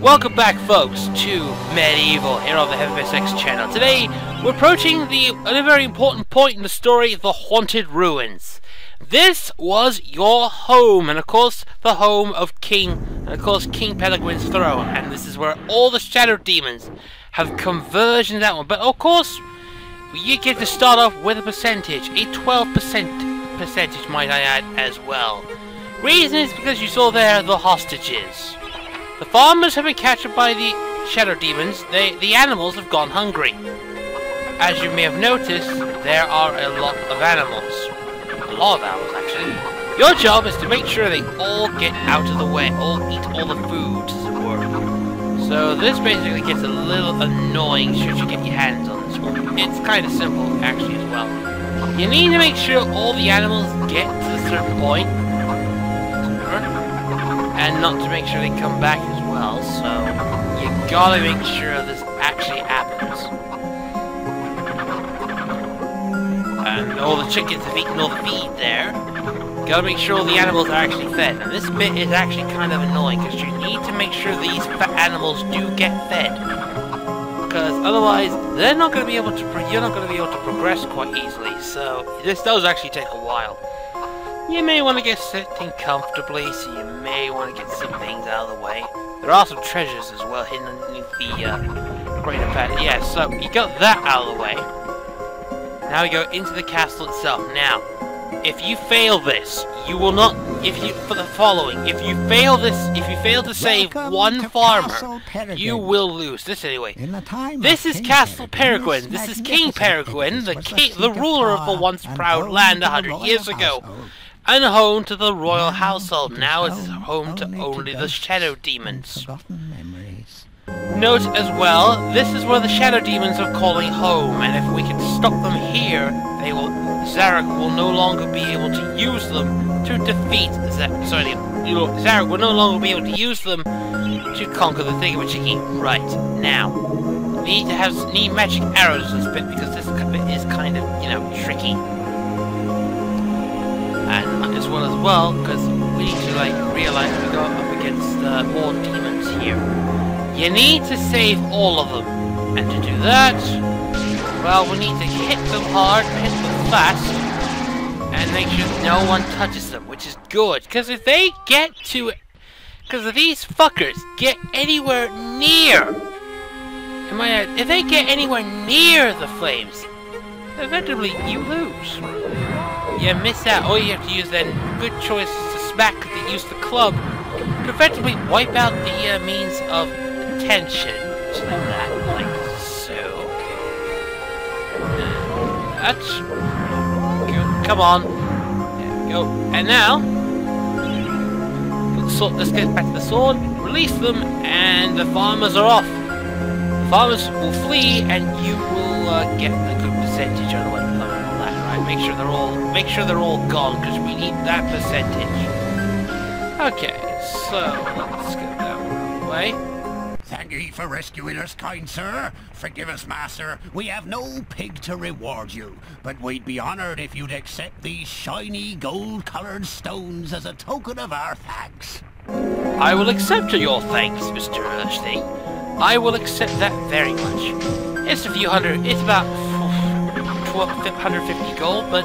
Welcome back, folks, to Medieval here on the PSX channel. Today, we're approaching a very important point in the story, the Haunted Ruins. This was your home, and of course, the home of King Peregrine's throne, and this is where all the shadow demons have converged in that one. But of course, you get to start off with a percentage, a 12% percentage, might I add, as well. Reason is because you saw there the hostages. The farmers have been captured by the shadow demons. The animals have gone hungry. As you may have noticed, there are a lot of animals. A lot of animals, actually. Your job is to make sure they all get out of the way, all eat all the foods, as it were. So this basically gets a little annoying should you get your hands on this one. It's kind of simple, actually, as well. You need to make sure all the animals get to a certain point, and not to make sure they come back as well, so you gotta make sure this actually happens. And all the chickens have eaten all the feed there. Gotta make sure all the animals are actually fed. And this bit is actually kind of annoying, because you need to make sure these animals do get fed. Because otherwise, they're not gonna be able to, you're not gonna be able to progress quite easily, so this does actually take a while. You may want to get sitting comfortably, so you may want to get some things out of the way. There are some treasures as well hidden underneath the greater pad. Yeah, so you got that out of the way. Now we go into the castle itself. Now, if you fail this, you will not. For the following, if you fail to save one farmer, you will lose. This anyway. This is Castle Peregrine. This is King Peregrine, the ruler of the once proud land 100 years ago. And home to the royal household. Now it is home to only the shadow demons. Note as well, this is where the shadow demons are calling home, and if we can stop them here, Zarek will no longer be able to use them to defeat Zarek will no longer be able to use them to conquer the thingamajiggy. Right, now, need magic arrows in this bit, because this bit is kind of, tricky. And as well, because we need to realize we go up against more demons here. You need to save all of them, and to do that, well, we need to hit them hard, hit them fast, and make sure no one touches them, which is good. Because if these fuckers get anywhere near, if they get anywhere near the flames, eventually you lose. You miss out. All you have to use then, good choice is to smack to use the club to effectively wipe out the means of attention. Just like that, like so. That's good. Come on. There we go. And now, let's get back to the sword, release them, and the farmers are off. The farmers will flee, and you will get a good percentage on the way. Make sure they're all gone, because we need that percentage. Okay, so let's get that way. Thank ye for rescuing us, kind sir. Forgive us, master. We have no pig to reward you, but we'd be honored if you'd accept these shiny gold-colored stones as a token of our thanks. I will accept your thanks, Mr. Thing. I will accept that very much. It's a few hundred. It's about 150 gold, but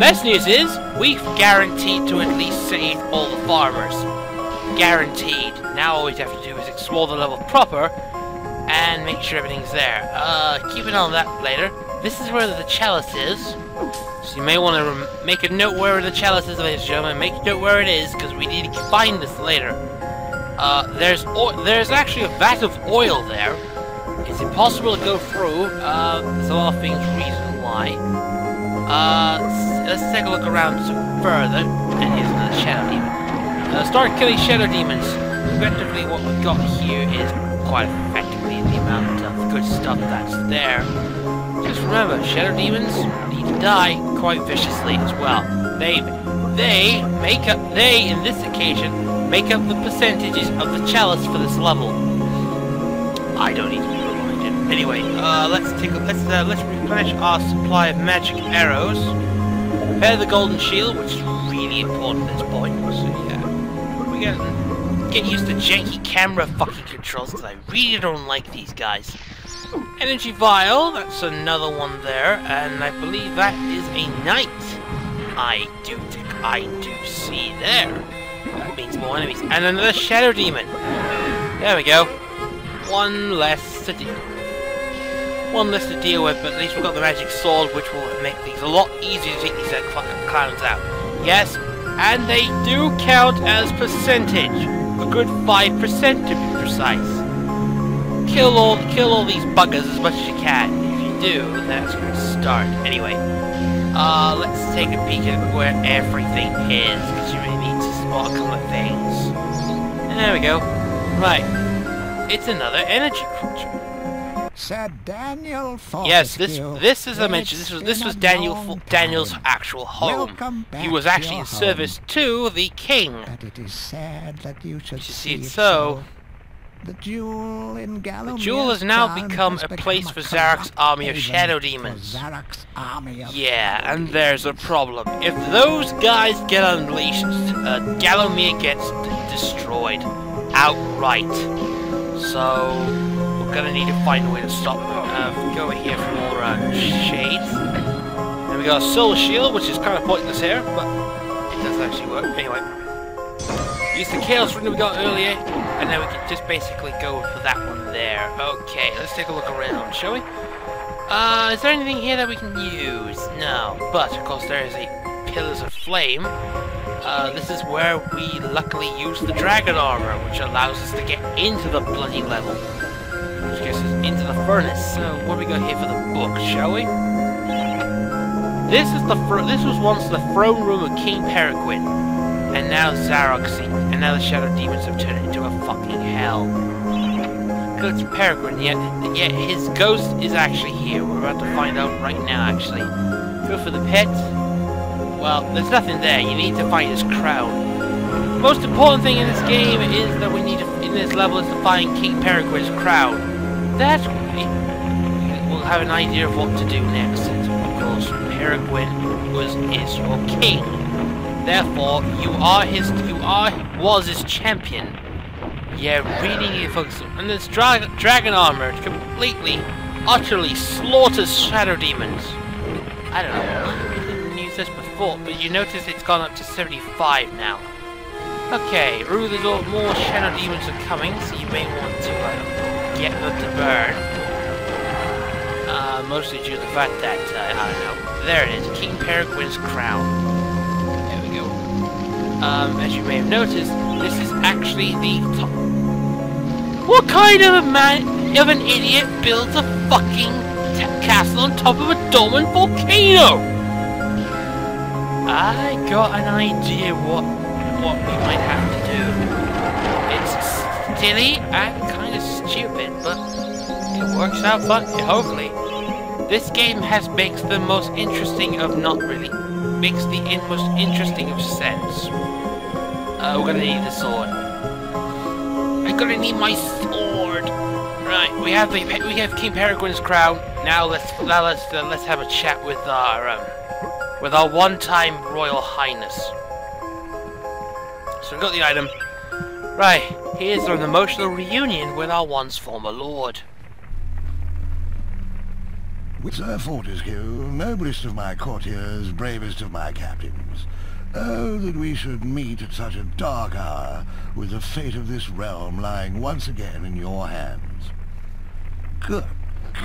best news is we've guaranteed to at least save all the farmers. Guaranteed. Now all we have to do is explore the level proper and make sure everything's there. Keep an eye on that later. This is where the chalice is, so you may want to make a note where the chalice is, ladies and gentlemen. Make a note where it is, because we need to find this later. There's actually a vat of oil there. It's impossible to go through. There's a lot of things reason why. Let's take a look around further. And here's another shadow demon. Start killing shadow demons. Effectively, what we've got here is quite effectively the amount of good stuff that's there. Just remember, shadow demons need to die quite viciously as well. They in this occasion make up the percentages of the chalice for this level. I don't need to be reminded. Anyway, let's replenish our supply of magic arrows. Prepare the golden shield, which is really important at this point. So yeah, we get get used to janky camera fucking controls because I really don't like these guys. Energy vial, that's another one there, and I believe that is a knight. I do see there. That means more enemies. And another shadow demon. There we go. One less to deal. One less to deal with, but at least we've got the magic sword, which will make things a lot easier to take these clowns out. Yes, and they do count as percentage. A good 5% to be precise. Kill all these buggers as much as you can. If you do, that's a good start. Anyway, let's take a peek at where everything is, because you really need to spot a couple of things. And there we go. Right. It's another energy creature. Sir Daniel Fortescue. Yes, this is a mention. This was Daniel's actual home. He was actually in service to the king. But it is sad that you should see it so. The jewel in Gallowmere. The jewel has now become a place for Zarok's army of shadow demons. Yeah, and there's a problem. If those guys get unleashed, Gallowmere gets destroyed outright. So we're gonna need to find a way to stop them. Go over here for more shades. And we got a soul shield, which is kind of pointless here, but it does actually work. Anyway, use the chaos ring we got earlier, and then we can just basically go for that one there. Okay, let's take a look around, shall we? Is there anything here that we can use? No, but of course there is a Pillars of Flame. This is where we luckily use the dragon armor, which allows us to get into the bloody level, which gets us into the furnace. So what do we got here for the book, shall we? This was once the throne room of King Peregrine, and now Zarok's seat, and now the shadow demons have turned it into a fucking hell. Because it's Peregrine, yet his ghost is actually here. We're about to find out right now, actually. Go for the pit. Well, there's nothing there. You need to find his crown. The most important thing in this game is that we need to, in this level, is to find King Peregrine's crown. That way, we'll have an idea of what to do next. Since, of course, Peregrine is your king. Therefore, was his champion. Yeah, really need to focus on. And this dragon armor completely, utterly slaughters shadow demons. I don't know. This before, but you notice it's gone up to 75 now. Okay, ooh, there's more shadow demons are coming, so you may want to get them to burn. Mostly due to the fact that, I don't know. There it is, King Peregrine's crown. There we go. As you may have noticed, this is actually the top. What kind of an idiot builds a fucking castle on top of a dormant volcano? I got an idea what we might have to do. It's silly and kind of stupid, but it works out fun, hopefully. This game makes the most interesting of makes the most interesting of sense. We're gonna need the sword. I'm gonna need my sword. Right, we have King Peregrine's crown. Now let's have a chat with our one-time Royal Highness. So we've got the item. Right, here's an emotional reunion with our once former lord. Sir Fortescue, noblest of my courtiers, bravest of my captains. Oh, that we should meet at such a dark hour, with the fate of this realm lying once again in your hands. Good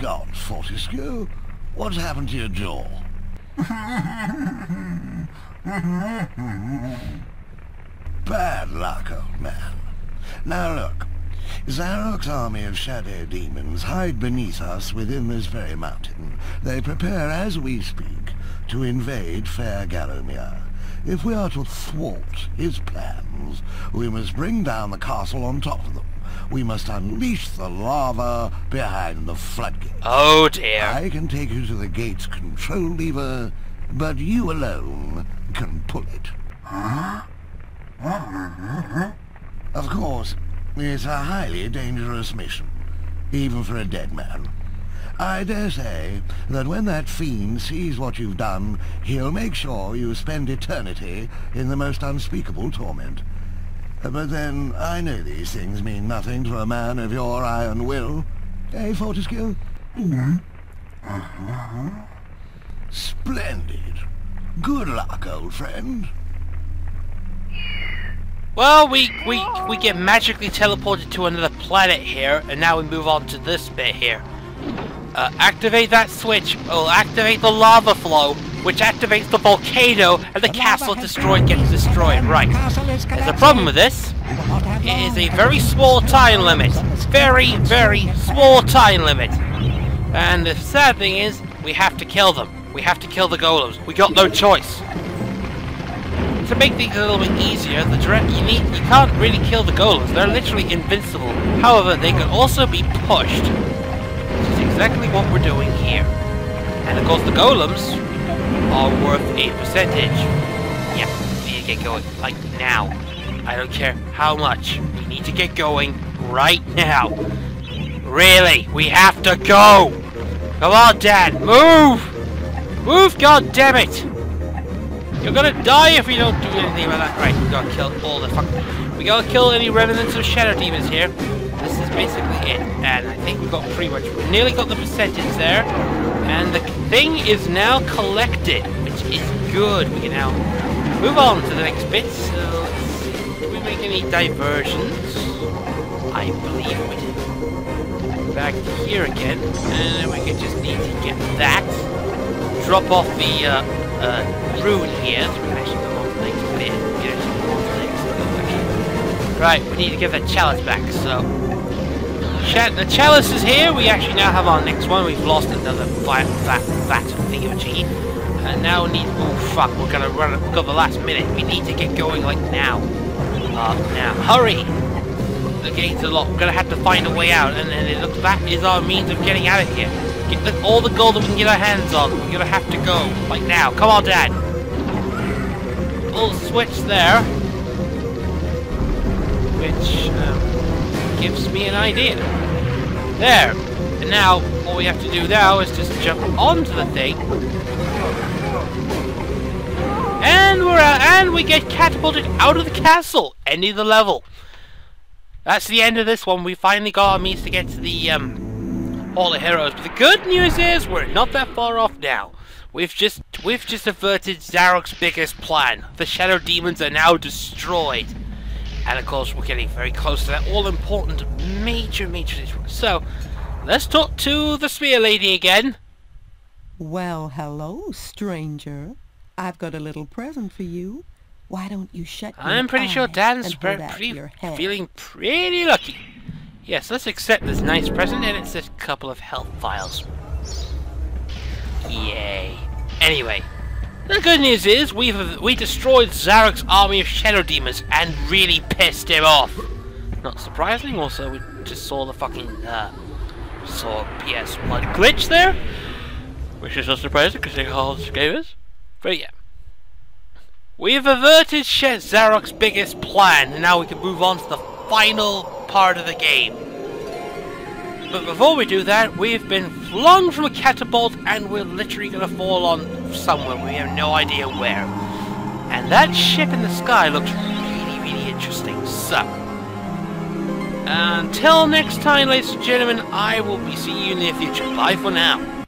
God, Fortescue, what's happened to your jaw? Bad luck, old man. Now look, Zarok's army of shadow demons hide beneath us within this very mountain. They prepare as we speak to invade fair Gallowmere. If we are to thwart his plans, we must bring down the castle on top of them. We must unleash the lava behind the floodgates. Oh dear. I can take you to the gate's control lever, but you alone can pull it. Huh? Of course, it's a highly dangerous mission, even for a dead man. I dare say that when that fiend sees what you've done, he'll make sure you spend eternity in the most unspeakable torment. But then, I know these things mean nothing to a man of your iron will. Eh, Fortescue? Splendid. Good luck, old friend. Well, we get magically teleported to another planet here, and now we move on to this bit here. Activate that switch, will activate the lava flow, which activates the volcano, and the castle gets destroyed. Right. There's a problem with this. It is a very small time limit. Very, very small time limit. And the sad thing is, we have to kill them. We have to kill the golems. We got no choice. To make things a little bit easier, you can't really kill the golems. They're literally invincible. However, they can also be pushed. Which is exactly what we're doing here. And of course the golems are worth a percentage. Yeah, we need to get going. Like now. I don't care how much. We need to get going right now. Really, we have to go! Come on, Dad, move! Move, goddammit! You're gonna die if we don't do anything about that. Right, we gotta kill all the we gotta kill any remnants of shadow demons here. This is basically it. And I think we've got we nearly got the percentage there. And the thing is now collected, which is good. We can now move on to the next bit. So let's see. Did we make any diversions? I believe we did. Back to here again. And then we can just need to get that. Drop off the rune here, so we can actually go on to the next bit. We can actually go on to the next bit. Right, we need to give that chalice back, so... the chalice is here, we actually now have our next one. We've lost another vat thingamajiggy. And now we need... oh fuck, we've got the last minute. We need to get going like now. Now, hurry! The gate's locked, we're gonna have to find a way out, and it looks that is our means of getting out of here. Get all the gold that we can get our hands on. We're gonna have to go. Like now. Come on, Dad. Little switch there. Which gives me an idea. There. And now, all we have to do now is just jump onto the thing. And we're out, and we get catapulted out of the castle. Ending the level. That's the end of this one. We finally got our means to get to the, all the heroes. But the good news is we're not that far off now. We've just averted Zarok's biggest plan. The shadow demons are now destroyed. And of course we're getting very close to that all-important major situation. So, let's talk to the spear lady again. Well, hello, stranger. I've got a little present for you. Why don't you shut your I'm pretty sure Dan's feeling feeling pretty lucky. Yes, let's accept this nice present, and it's a couple of health vials. Yay. Anyway, the good news is we destroyed Zarok's army of shadow demons and really pissed him off. Not surprising. Also, we just saw the fucking saw PS1 glitch there, which is not surprising because how this game is. But yeah. We've averted Zarok's biggest plan, and now we can move on to the final part of the game. But before we do that, we've been flung from a catapult, and we're literally going to fall on somewhere. We have no idea where. And that ship in the sky looks really, really interesting. So, until next time, ladies and gentlemen, I will be seeing you in the future. Bye for now.